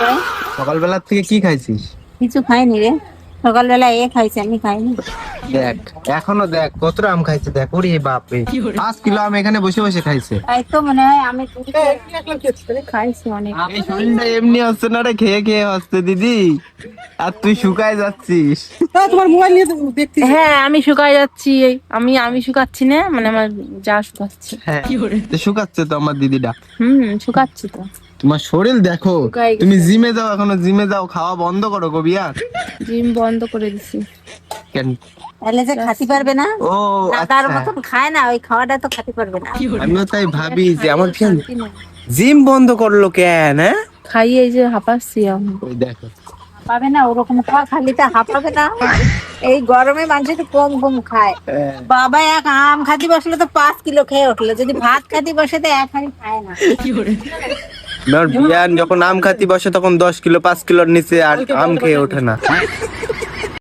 করে। সকালবেলা থেকে কি খাইছিস? কিছু খাইনি রে, সকালবেলা খাইছি, আমি খাইনি। দেখ এখনো দেখ কতটা আম খাইছে, দেখ ওরে বাপরে 5 কিলো আম এখানে বসে বসে খাইছে। তাই তো মনে হয় আমি খাইছি অনেক। এই শরীরটা এমনি হচ্ছে না রে, খেয়ে খেয়ে হচ্ছে দিদি, আর তুই শুকায় যাচ্ছিস। তোমার মোবাইল নিয়ে তো দেখতে। হ্যাঁ আমি শুকাই যাচ্ছি, আমি শুকাচ্ছি না, মানে আমার যা শুকাচ্ছে। হ্যাঁ তো শুকাচ্ছে তো আমার দিদিটা। শুকাচ্ছি তো। তোমার শরীর দেখো, শুকায় গেছে। তুমি জিমে যাও, এখনো জিমে যাও, খাওয়া বন্ধ করো কবি আর। জিম বন্ধ করে দিছি। কেন? তাহলে যে খাতে পারবে না, ও তার আচ্ছা, মতন খায় না, ওই খাওয়াটা তো খেতে পারবে না। আমিও তাই ভাবি যে আমার ফ্রেন্ড জিম বন্ধ করলো কেন, হ্যাঁ? খাইয়ে এই যে হাঁপাচ্ছি আমি। ওই দেখো পাবে না ওরকম খাওয়া, খালি তা হাঁপাবে না। এই গরমে মানুষ একটু কম কম খায়। বাবা এক আম খাতি বসলে তো 5 কিলো খেয়ে উঠলো, যদি ভাত খাতি বসে তো এক হাঁড়ি খায় না। আমার বিয়ান যখন আম খাতি বসে তখন 10 কিলো 5 কিলোর নিচে আর আম খেয়ে ওঠে না।